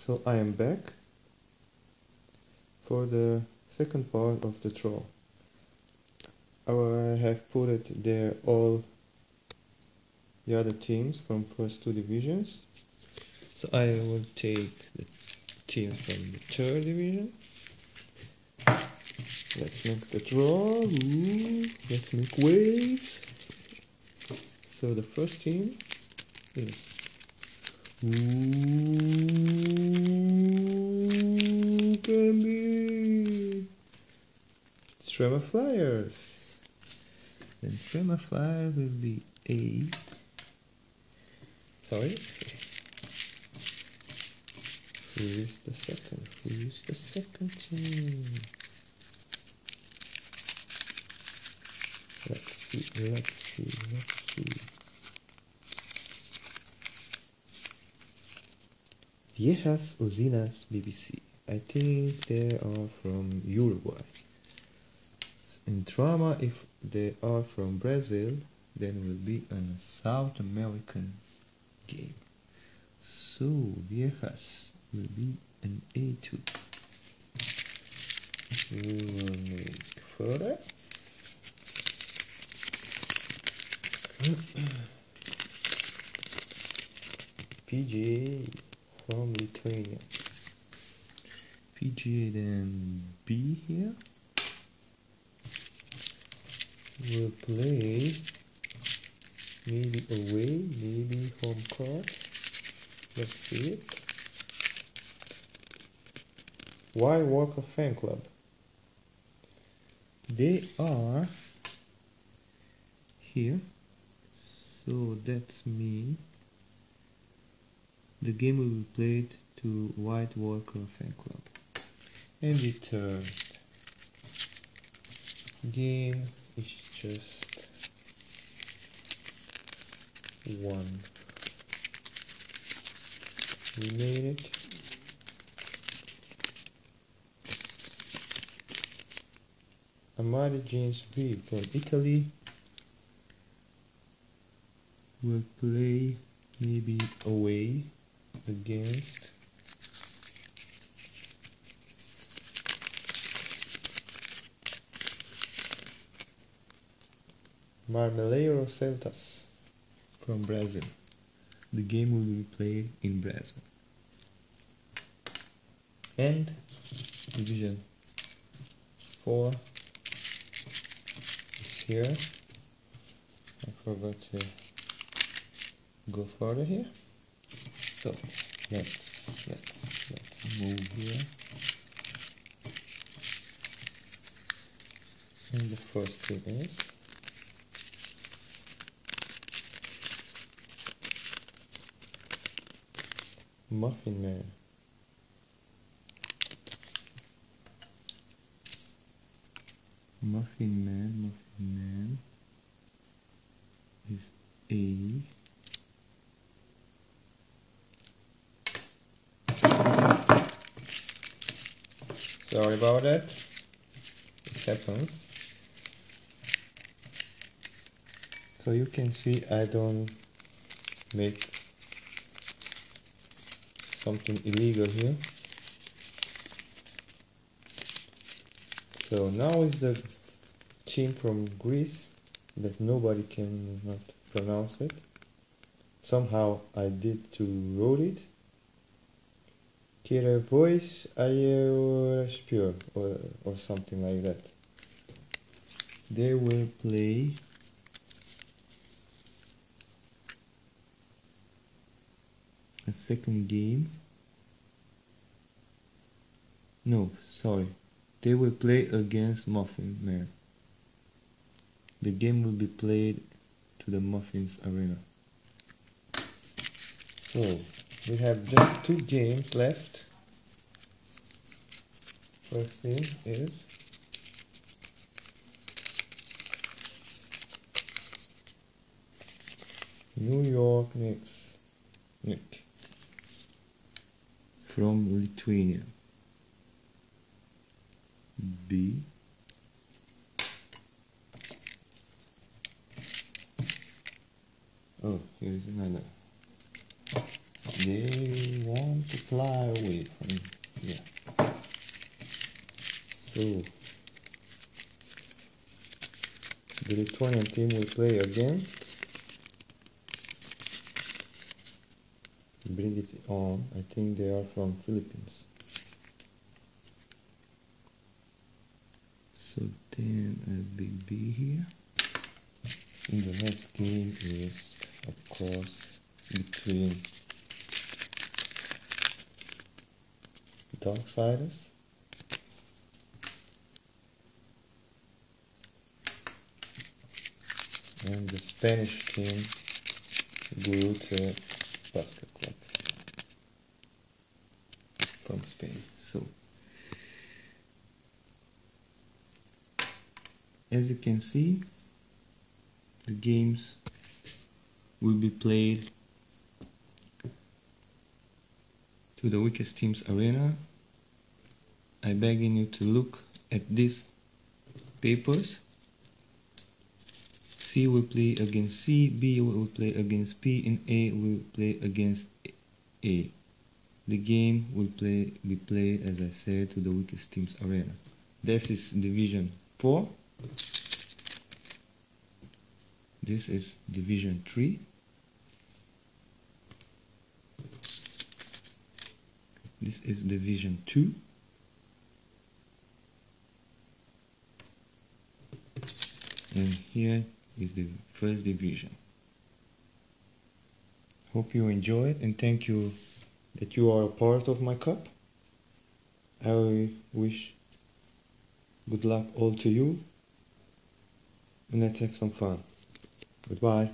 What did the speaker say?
So I am back for the second part of the draw. I have put it there all the other teams from first two divisions. So I will take the team from the third division. Let's make the draw. Ooh, let's make waves. So the first team is can be Tremor Flyers. Then Tremor Flyer will be A. Sorry. Who is the second? Who is the second team? Let's see. Viejas Usinas BBC. I think they are from Uruguay. In drama, if they are from Brazil, then it will be a South American game. So Viejas will be an A2. We will make further. PGA from Lithuania. PGA then B here. We'll play maybe away, maybe home court. Let's see it. Why Walker Fan Club? They are here. So that's me. The game will be played to White Walker Fan Club. And the third game is just one. We made it. Amari James V from Italy will play maybe away against Marmeleiro Celtas from Brazil. The game will be played in Brazil. And Division 4 is here. I forgot to go further here. So let's move here. And the first thing is Muffin Man. Muffin Man is A. Sorry about that. It happens. So you can see I don't make something illegal here. So now is the team from Greece that nobody can not pronounce it. Somehow I did to wrote it. Voice Aerospure or something like that. They will play a second game. No, sorry. They will play against Muffin Man. The game will be played to the Muffins Arena. So we have just 2 games left. First thing is New York Knicks. Nick from Lithuania. B. Oh, here's another. They want to fly away from here. So the Lithuanian team will play against. Bring it on. I think they are from Philippines. So then a big B here. And the next game is, of course, between Darksiders and the Spanish team Gurute Basket Club from Spain. So as you can see, the games will be played to the Weakest Teams Arena. I begging you to look at these papers. C will play against C, B will play against P, and A will play against A. The game will be played, as I said, to the Weakest Teams Arena. This is Division 4. This is Division 3. This is Division 2. And here is the first division. Hope you enjoyed, and thank you that you are a part of my cup. I wish good luck all to you, and let's have some fun. Goodbye.